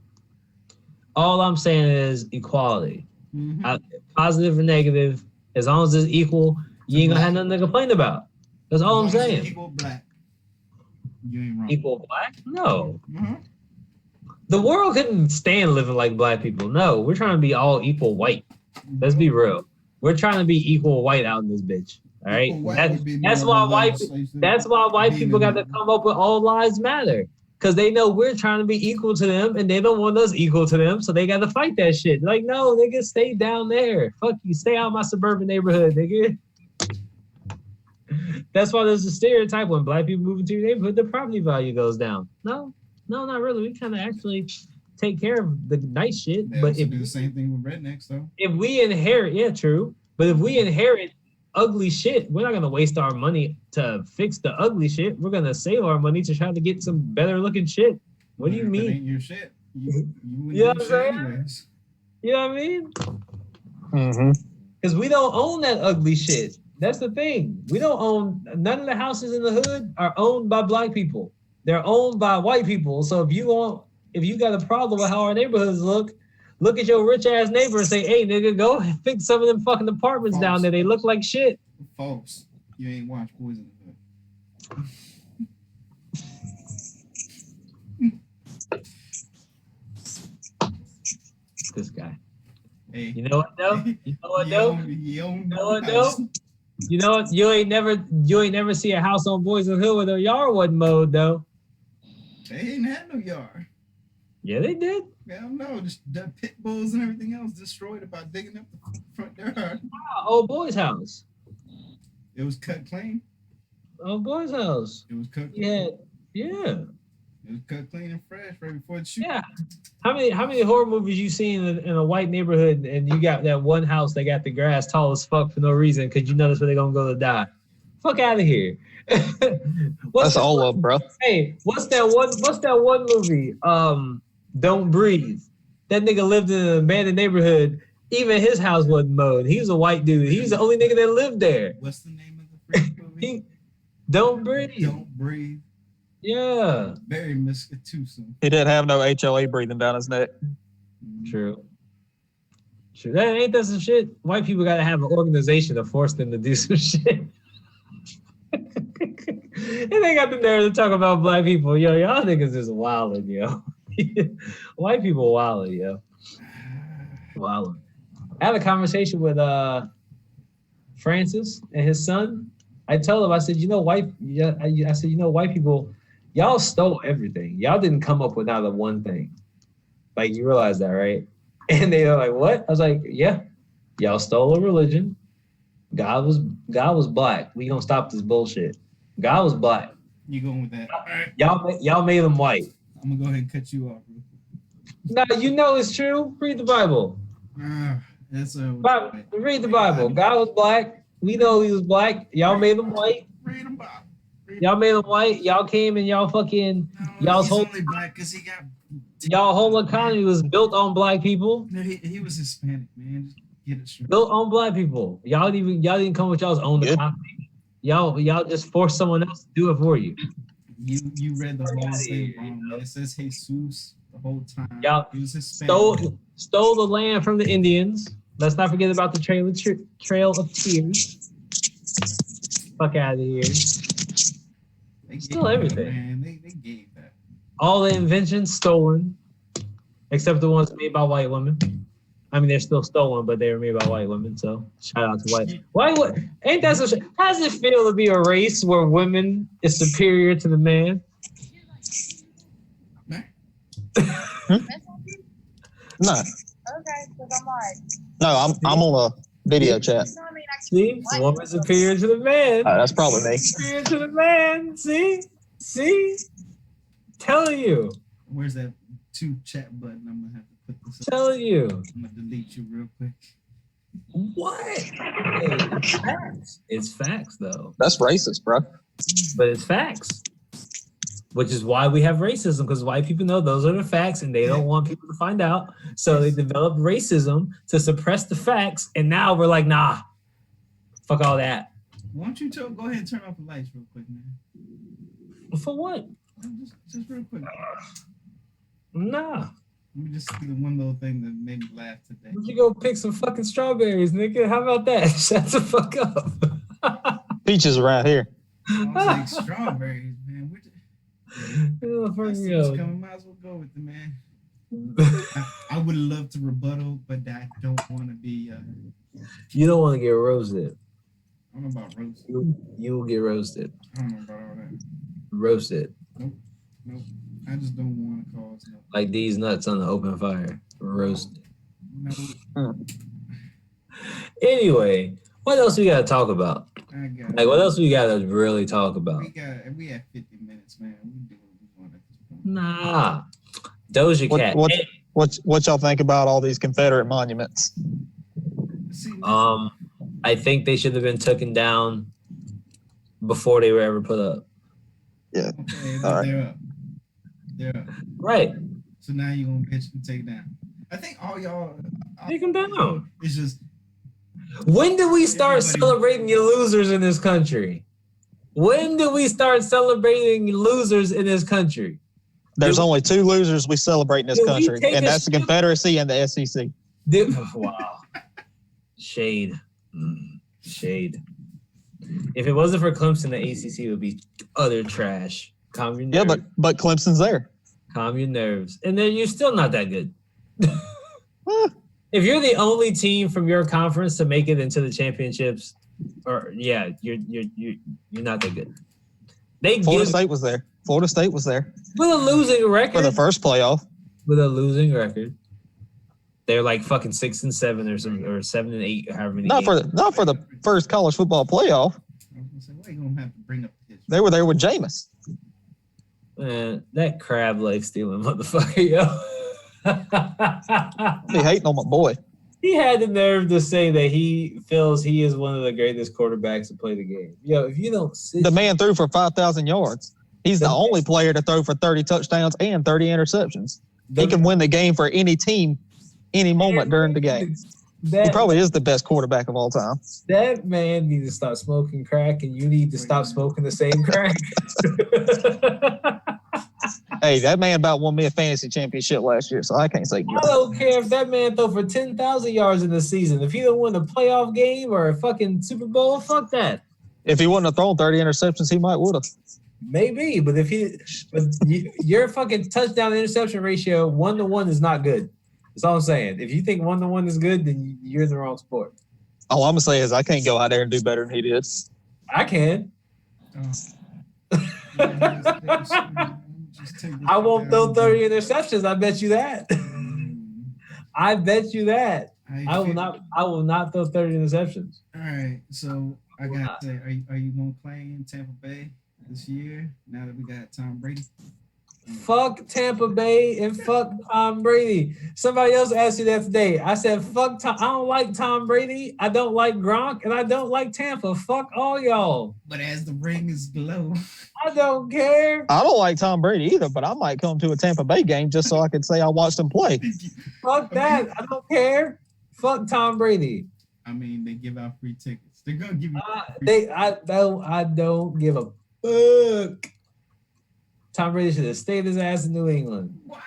All I'm saying is equality. Mm-hmm. Positive and negative. As long as it's equal, you ain't gonna have nothing to complain about. That's all I'm saying. Equal black. You ain't wrong. Equal black? No. Mm-hmm. The world couldn't stand living like black people. No, we're trying to be all equal white. Let's be real. We're trying to be equal white out in this bitch. All right. That's why white people got to come up with all lives matter. Because they know we're trying to be equal to them and they don't want us equal to them. So they got to fight that shit. Like, no, nigga, stay down there. Fuck you. Stay out of my suburban neighborhood, nigga. That's why there's a stereotype when black people move into your neighborhood, the property value goes down. No, not really. We kind of actually take care of the nice shit. They but also if do the same thing with rednecks, though. If we inherit, yeah, true. But if we inherit ugly shit, we're not gonna waste our money to fix the ugly shit. We're gonna save our money to try to get some better looking shit. What do you mean? That ain't your shit. You know what I'm shit saying? anyways. You know what I mean? Mm-hmm. Because we don't own that ugly shit. That's the thing. We don't own none of the houses in the hood are owned by black people. They're owned by white people. So if you got a problem with how our neighborhoods look at your rich ass neighbor and say, hey nigga, go fix some of them fucking apartments down there. They look like shit. False. You ain't watched Boys in the Hood. This guy. Hey. You know what though? You know what though? You know what though? house. You know what? You ain't never see a house on Boys in the Hood where their yard wasn't mowed though. They ain't had no yard. Yeah, they did. Hell no, just the pit bulls and everything else destroyed about digging up the front yard. Old boy's house. It was cut clean. Old boy's house. It was cut Yeah, clean. yeah. It was cut clean and fresh right before the shoot. Yeah. How many horror movies you seen in a white neighborhood and you got that one house that got the grass tall as fuck for no reason because you know that's where they're gonna go to die? Fuck out of here. That's all up, bro. Hey, what's that one movie? Don't Breathe. That nigga lived in an abandoned neighborhood. Even his house wasn't mowed. He was a white dude. He was the only nigga that lived there. What's the name of the freaking movie? Don't Breathe. Don't Breathe. Yeah. Very misconstrued. He didn't have no HLA breathing down his neck. True. That ain't that some shit. White people gotta have an organization to force them to do some shit. And they got the nerve to talk about black people. Yo, y'all niggas is wildin', yo. White people wildin', yo. Wildin'. I had a conversation with Francis and his son. I told him, I said, white people, y'all stole everything. Y'all didn't come up with not one thing. Like, you realize that, right? And they were like, what? I was like, yeah, y'all stole a religion. God was black. We gonna stop this bullshit. God was black. You going with that? Y'all made him white. I'm gonna go ahead and cut you off. No, you know it's true. Read the Bible. That's read the Bible. God was black. We know he was black. Y'all made him white. Read him Bible. Y'all made him white. Y'all came and y'all fucking He's only black because he got. Y'all whole economy was built on black people. No, he was Hispanic, man. Just get it straight. Built on black people. Y'all didn't come with y'all's own economy. Y'all just forced someone else to do it for you. You read the whole thing wrong, man. It says Jesus the whole time. Y'all he was Hispanic. stole the land from the Indians. Let's not forget about the Trail of Tears. Fuck out of here. Stole everything. Man, they gave that. All the inventions stolen, except the ones made by white women. I mean, they're still stolen, but they were made by white women. So shout out to white. Ain't that so? How does it feel to be a race where women is superior to the man? No. Okay, because I'm like. No, I'm on a video chat. See, the woman's superior to the man. That's probably me. Superior to the man. See, telling you. Where's that two chat button. I'm gonna have to put this. Telling you. I'm gonna delete you real quick. What? Hey, it's facts. It's facts, though. That's racist, bro. But it's facts. Which is why we have racism, because white people know those are the facts and they don't want people to find out. So they developed racism to suppress the facts. And now we're like, nah, fuck all that. Why don't you go ahead and turn off the lights real quick, man? For what? Just real quick. Nah. Let me just see the one little thing that made me laugh today. Why don't you go pick some fucking strawberries, nigga? How about that? Shut the fuck up. Peaches are right here. I was like, strawberries, man. Coming, might as well go with it, man. I would love to rebuttal, but I don't want to be. You don't want to get roasted. I don't know about roasted. You will get roasted. I don't know about all that. Roasted. Nope. I just don't want to cause no. Like these nuts on the open fire. Roasted. No. Anyway, what else we got to talk about? Like, what else we got to really talk about? We have 50 minutes, man. We do what we want at this point. Nah. Doja Cat. What y'all think about all these Confederate monuments? See, I think they should have been taken down before they were ever put up. Yeah. Okay, all right. They're up. Right. So now you're gonna bitch and take down. I think all y'all take them down. It's just. When do we start celebrating your losers in this country? When do we start celebrating losers in this country? There's only two losers we celebrate in this country, and that's the Confederacy and the SEC. Wow. Shade. Shade. If it wasn't for Clemson, the ACC would be utter trash. Calm your nerves. Yeah, but Clemson's there. Calm your nerves. And then you're still not that good. If you're the only team from your conference to make it into the championships, you're not that good. Florida State was there. Florida State was there with a losing record for the first playoff. With a losing record, they're like fucking 6-7 or 7-8, however many. Not for the first college football playoff. I was gonna say, why you gonna have to bring up this? They were there with Jameis. Man, that crab leg stealing motherfucker, yo. He hating on my boy. He had the nerve to say that he feels he is one of the greatest quarterbacks to play the game. Yo, if you don't the man threw for 5,000 yards. He's the only player to throw for 30 touchdowns and 30 interceptions. He can win the game for any team, any moment during the game. He probably is the best quarterback of all time. That man needs to stop smoking crack, and you need to stop smoking the same crack. Hey, that man about won me a fantasy championship last year, so I can't say I don't care if that man throw for 10,000 yards in the season. If he don't win a playoff game or a fucking Super Bowl, fuck that. If he wouldn't have thrown 30 interceptions, he might would have. Maybe, but your fucking touchdown interception ratio 1-to-1 is not good. That's all I'm saying. If you think 1-to-1 is good, then you're in the wrong sport. All I'm gonna say is I can't go out there and do better than he did. I can. I won't throw 30 interceptions. I bet you that. I bet you that. I will not throw 30 interceptions. All right. So I got to say, are you gonna play in Tampa Bay this year? Now that we got Tom Brady. Fuck Tampa Bay and fuck Tom Brady. Somebody else asked you that today. I said, fuck Tom. I don't like Tom Brady. I don't like Gronk, and I don't like Tampa. Fuck all y'all. But as the ring is low, I don't care. I don't like Tom Brady either, but I might come to a Tampa Bay game just so I could say I watched him play. Fuck that. I don't care. Fuck Tom Brady. I mean, they give out free tickets. They're gonna give you. I don't give a fuck. Tom Brady should have stayed his ass in New England. Why?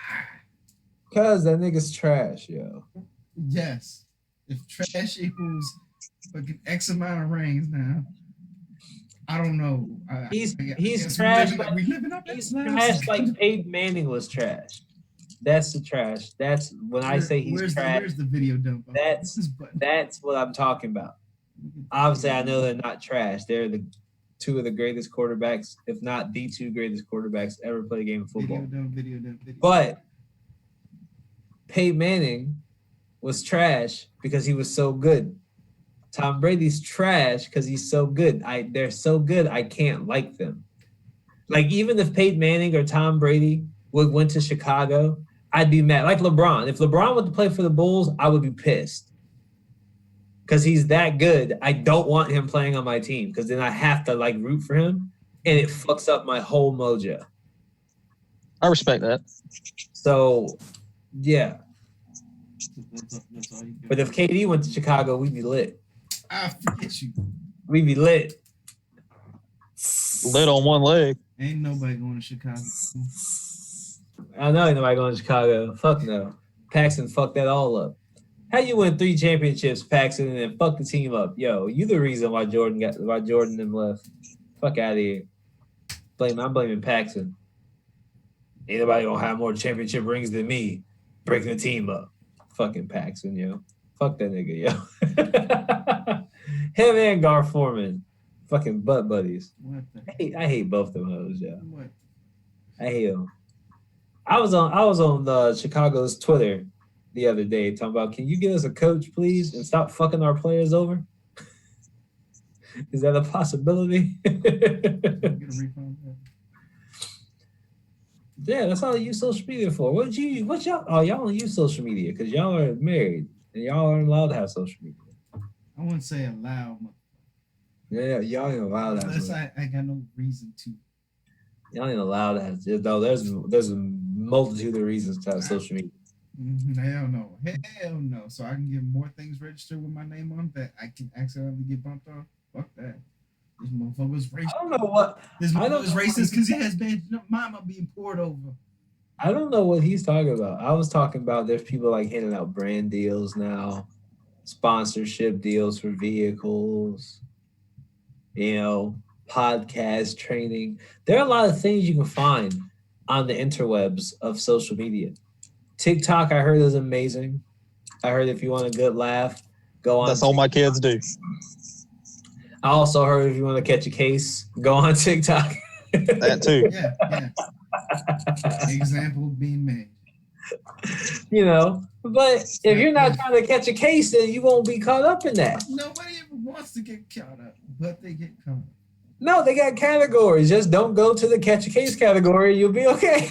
Because that nigga's trash, yo. Yes. If trash equals fucking X amount of rings now, I don't know. He's trash. He's trash like Peyton Manning was trash. That's the trash. That's when I say he's trash. Where's the video dump? That's what I'm talking about. Obviously, I know they're not trash. They're the two of the greatest quarterbacks, if not the two greatest quarterbacks ever play a game of football. Video dump. But Peyton Manning was trash because he was so good. Tom Brady's trash because he's so good. They're so good, I can't like them. Like, even if Peyton Manning or Tom Brady went to Chicago I'd be mad. Like LeBron. If LeBron went to play for the Bulls, I would be pissed. Because he's that good. I don't want him playing on my team because then I have to like root for him and it fucks up my whole mojo. I respect that. So, yeah. That's all you get. But if KD went to Chicago, we'd be lit. I forget you. We'd be lit. Lit on one leg. Ain't nobody going to Chicago. I know ain't nobody going to Chicago. Fuck no. Paxson fucked that all up. How you win 3 championships, Paxson, and then fuck the team up? Yo, you the reason why Jordan them left. Fuck out of here. I'm blaming Paxson. Ain't nobody gonna have more championship rings than me. Breaking the team up. Fucking Paxson, yo. Fuck that nigga, yo. Him and Gar Foreman. Fucking butt buddies. What the? I hate both of those, yo. What? I hate them. I was on Chicago's Twitter the other day talking about, can you get us a coach, please, and stop fucking our players over? Is that a possibility? Get a refund? Yeah, that's all I use social media for. What y'all? Oh, y'all don't use social media because y'all are married and y'all aren't allowed to have social media. I wouldn't say allowed. Yeah, y'all ain't allowed to have. Unless I got no reason to. Y'all ain't allowed to have. Though there's a multitude of reasons to have social media. Hell no. So I can get more things registered with my name on that I can accidentally get bumped off. Fuck that. This motherfucker's racist. I don't know what. This motherfucker's racist because he has been mama being poured over. I don't know what he's talking about. I was talking about there's people like handing out brand deals now, sponsorship deals for vehicles, podcast training. There are a lot of things you can find on the interwebs of social media. TikTok, I heard, is amazing. I heard if you want a good laugh, go on. That's all my kids do. I also heard if you want to catch a case, go on TikTok. That too. Yeah. Example being made. But if you're not trying to catch a case, then you won't be caught up in that. Nobody ever wants to get caught up, but they get caught up. No, they got categories. Just don't go to the catch a case category. You'll be okay.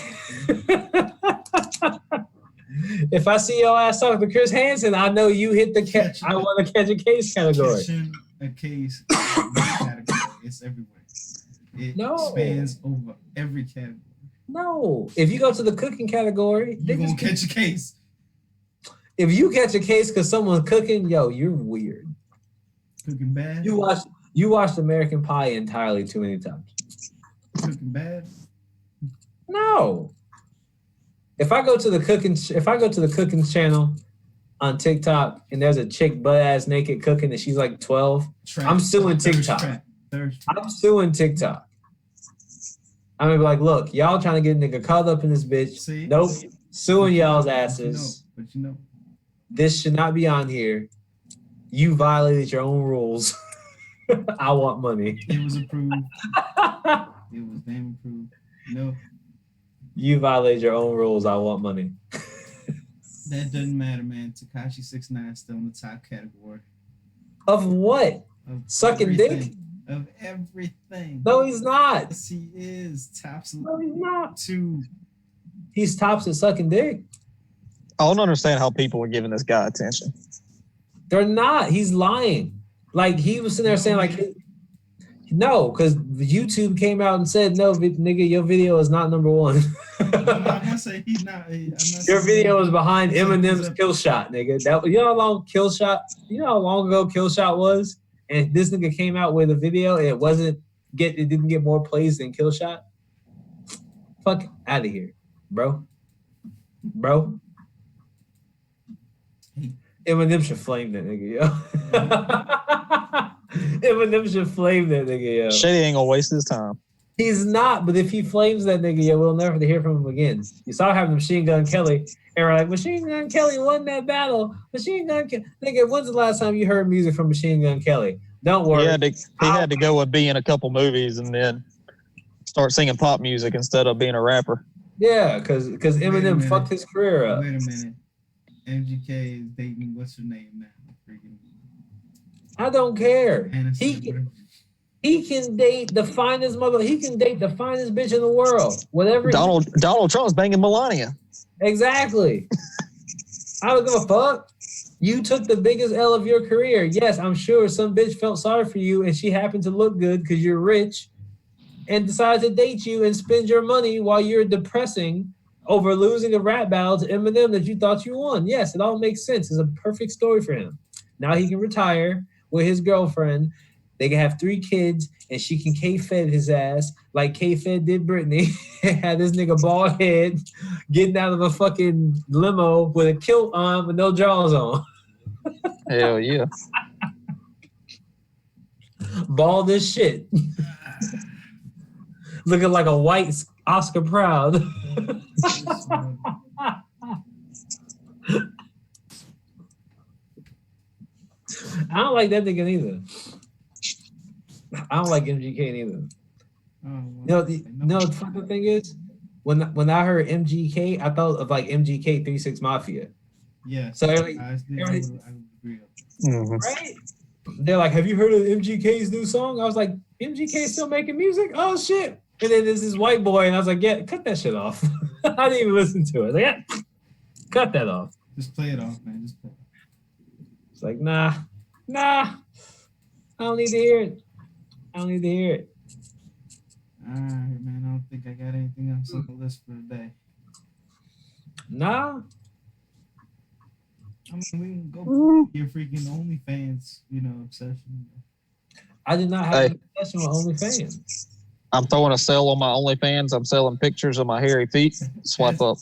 If I see your ass talking to Chris Hansen, I know you hit the catch. I want to catch a case category. Catching a case category. It's everywhere. It spans over every category. No. If you go to the cooking category, you're going to catch a case. If you catch a case because someone's cooking, you're weird. Cooking bad? You watched American Pie entirely too many times. Cooking bad? No. If I go to the cooking channel on TikTok and there's a chick butt ass naked cooking and she's like 12, I'm suing TikTok. I'm suing TikTok. I'm gonna be like, look, y'all trying to get a nigga caught up in this bitch. See? Nope. Suing y'all's asses. But this should not be on here. You violated your own rules. I want money. It was approved. It was damn approved. No. You violated your own rules. I want money. That doesn't matter, man. Tekashi 6ix9ine is still in the top category. Of what? Of sucking dick? Of everything. No, he's not. Yes, he is. Tops. No, he's not. 2. He's tops at sucking dick. I don't understand how people are giving this guy attention. They're not. He's lying. Like, he was sitting there saying, like, no, because YouTube came out and said, no, nigga, your video is not number 1. I'm not gonna say he's not. Your video is behind Eminem's Kill Shot, nigga. You know how long Kill Shot? You know how long ago Kill Shot was? And this nigga came out with a video and it didn't get more plays than Kill Shot. Fuck out of here, bro. Eminem should flame that nigga, yo. Eminem should flame that nigga, yo. Shady ain't gonna waste his time. He's not, but if he flames that nigga, yo, we'll never hear from him again. You saw having Machine Gun Kelly, and we're like, Machine Gun Kelly won that battle. Machine Gun Kelly. Nigga, when's the last time you heard music from Machine Gun Kelly? Don't worry. He had to go and be in a couple movies and then start singing pop music instead of being a rapper. Yeah, because Eminem fucked his career up. Wait a minute. MGK is dating, what's her name now? I don't care. He can date the finest mother. He can date the finest bitch in the world. Whatever. Donald Trump's banging Melania. Exactly. I don't give a fuck. You took the biggest L of your career. Yes, I'm sure some bitch felt sorry for you and she happened to look good because you're rich and decided to date you and spend your money while you're depressing over losing a rap battle to Eminem that you thought you won. Yes, it all makes sense. It's a perfect story for him. Now he can retire with his girlfriend. They can have 3 kids, and she can K-Fed his ass like K-Fed did Britney. Had this nigga bald head getting out of a fucking limo with a kilt on with no drawers on. Hell yeah. Bald as shit. Looking like a white Oscar Proud. I don't like that nigga neither. I don't like MGK neither. The fucking thing is, when I heard MGK, I thought of like MGK 3-6 Mafia. Yeah. So I agree. Right? They're like, have you heard of MGK's new song? I was like, MGK still making music? Oh shit. And then there's this white boy, and I was like, yeah, cut that shit off. I didn't even listen to it. I was like, yeah, cut that off. Just play it off, man. Just play it. It's like, nah. I don't need to hear it. All right, man. I don't think I got anything else on the list for today. Nah. I mean, we can go for your freaking OnlyFans, obsession. I did not have an obsession with OnlyFans. I'm throwing a sale on my OnlyFans. I'm selling pictures of my hairy feet. Swipe up.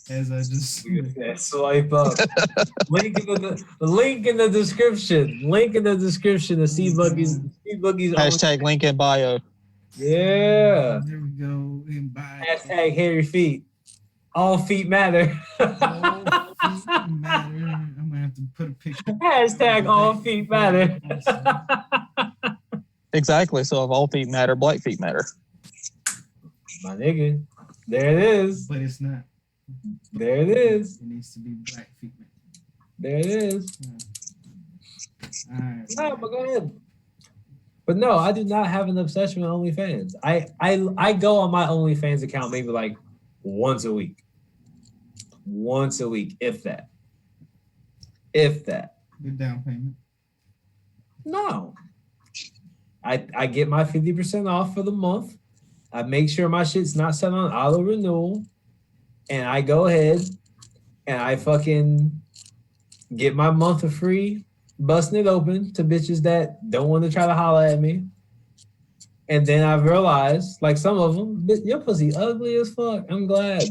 As I just swipe up. Link in the description. Link in the description to see Boogie's. Hashtag link in bio. Yeah. There we go. In bio. Hashtag hairy feet. All feet matter. All feet matter. I'm gonna have to put a picture. Hashtag all feet matter. Exactly. So if all feet matter, black feet matter. My nigga. There it is. But it's not. There it is. It needs to be black feet. There it is. All right. No, but go ahead. But no, I do not have an obsession with OnlyFans. I go on my OnlyFans account maybe like once a week. Once a week, if that. Good down payment. No. I get my 50% off for the month. I make sure my shit's not set on auto renewal. And I go ahead and I fucking get my month for free, busting it open to bitches that don't want to try to holler at me. And then I realized, like some of them, your pussy ugly as fuck. I'm glad.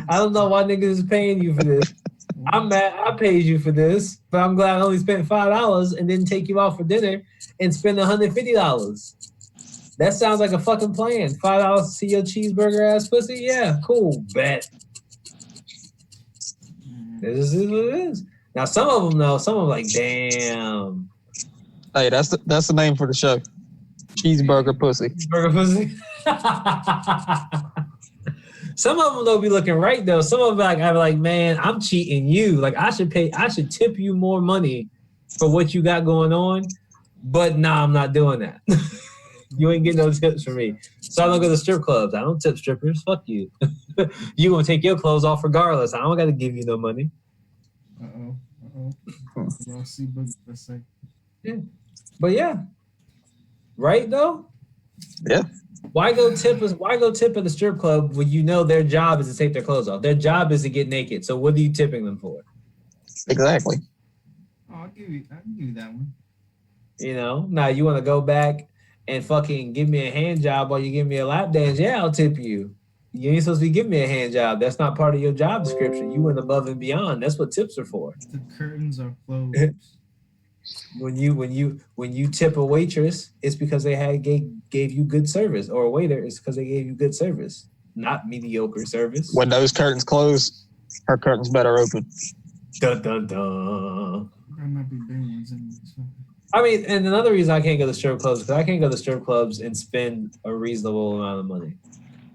I don't know why niggas is paying you for this. I'm mad I paid you for this, but I'm glad I only spent $5 and didn't take you out for dinner and spend $150. That sounds like a fucking plan. $5 to see your cheeseburger ass pussy? Yeah, cool. Bet. This is what it is. Now some of them though, some of them like, damn. Hey, that's the name for the show. Cheeseburger pussy. Cheeseburger pussy. Some of them though be looking right though. Some of them I'm like, man, I'm cheating you. Like I should tip you more money for what you got going on. But nah, I'm not doing that. You ain't getting no tips from me. So I don't go to strip clubs. I don't tip strippers. Fuck you. You gonna take your clothes off regardless. I don't gotta give you no money. I'll see, let's say. Yeah. But yeah. Right though? Yeah. Why go tip at the strip club when you know their job is to take their clothes off? Their job is to get naked. So what are you tipping them for? Exactly. Oh, I can give you that one. Now you want to go back and fucking give me a hand job while you give me a lap dance? Yeah, I'll tip you. You ain't supposed to be giving me a hand job. That's not part of your job description. You went above and beyond. That's what tips are for. The curtains are closed. When you tip a waitress, it's because they gave you good service, or a waiter, it's because they gave you good service, not mediocre service. When those curtains close, her curtains better open. Dun dun dun. There might be big ones in this. I mean, and another reason I can't go to strip clubs because I can't go to strip clubs and spend a reasonable amount of money.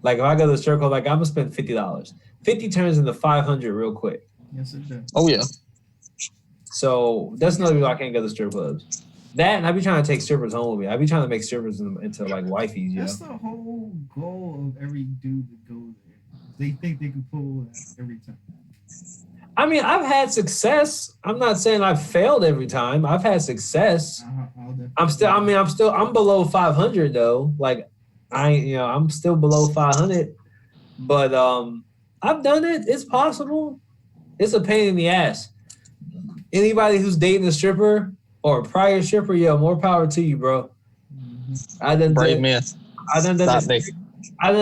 Like if I go to the strip club, like I'm gonna spend $50. 50 turns into 500 real quick. Yes, it does. Oh yeah. So that's another reason I can't go to strip clubs. That and I be trying to take strippers home with me. I be trying to make strippers into like wifeys. That's the whole goal of every dude that goes there. they think they can pull that every time. I mean, I've had success. I'm not saying I've failed every time. I've had success. I'm below 500 though. Like, I'm still below 500. But I've done it. It's possible. It's a pain in the ass. Anybody who's dating a stripper or a prior stripper, more power to you, bro. Mm-hmm. Brave myth. I done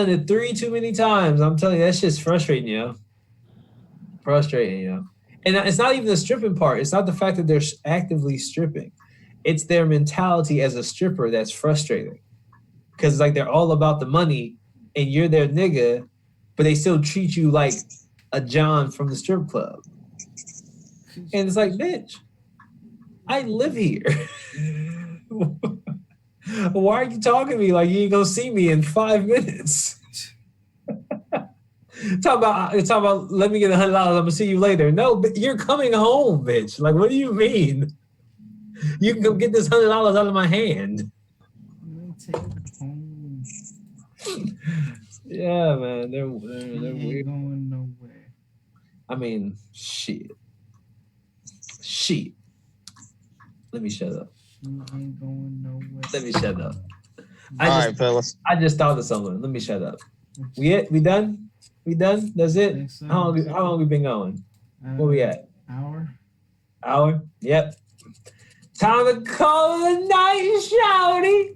it 3 too many times. I'm telling you, that shit's frustrating, Frustrating. And it's not even the stripping part. It's not the fact that they're actively stripping. It's their mentality as a stripper that's frustrating. Because like they're all about the money and you're their nigga, but they still treat you like a John from the strip club. And it's like, bitch, I live here. Why are you talking to me like you ain't gonna see me in 5 minutes? Talk about let me get $100. I'm gonna see you later. No, but you're coming home, bitch. Like, what do you mean? You can go get this $100 out of my hand. Yeah, man, they're weird. Going nowhere. I mean, shit. Let me shut up. She ain't going nowhere. Let me shut up. All right, fellas. I just thought of something. Let me shut up. We done? We done? That's it? So. How long we been going? Where we at? Hour? Yep. Time to call it a night, shouty.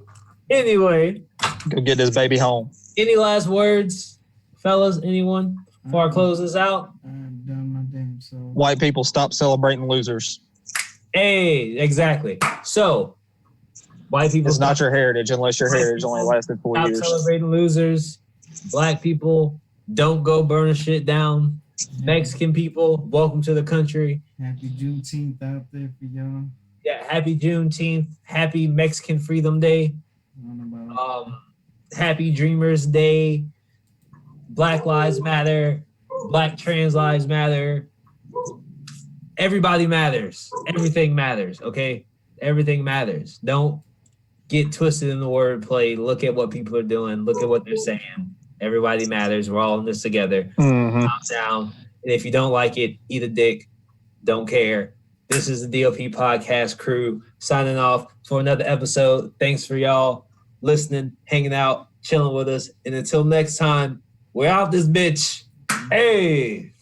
Anyway. Go get this baby home. Any last words, fellas? Anyone? Before I close this out? I've done my damn so. White people, stop celebrating losers. Hey, exactly. So, white people. It's not your heritage unless your heritage only lasted 4 years. Stop celebrating losers. Black people, don't go burning shit down. Mexican people, welcome to the country. Happy Juneteenth out there for y'all. Yeah, happy Juneteenth. Happy Mexican Freedom Day. Happy Dreamers Day. Black Lives Matter. Black Trans Lives Matter. Everybody matters. Everything matters, okay? Everything matters. Don't get twisted in the wordplay. Look at what people are doing. Look at what they're saying. Everybody matters. We're all in this together. Mm-hmm. Calm down. And if you don't like it, eat a dick. Don't care. This is the DOP Podcast crew signing off for another episode. Thanks for y'all listening, hanging out, chilling with us. And until next time, we're out this bitch. Hey.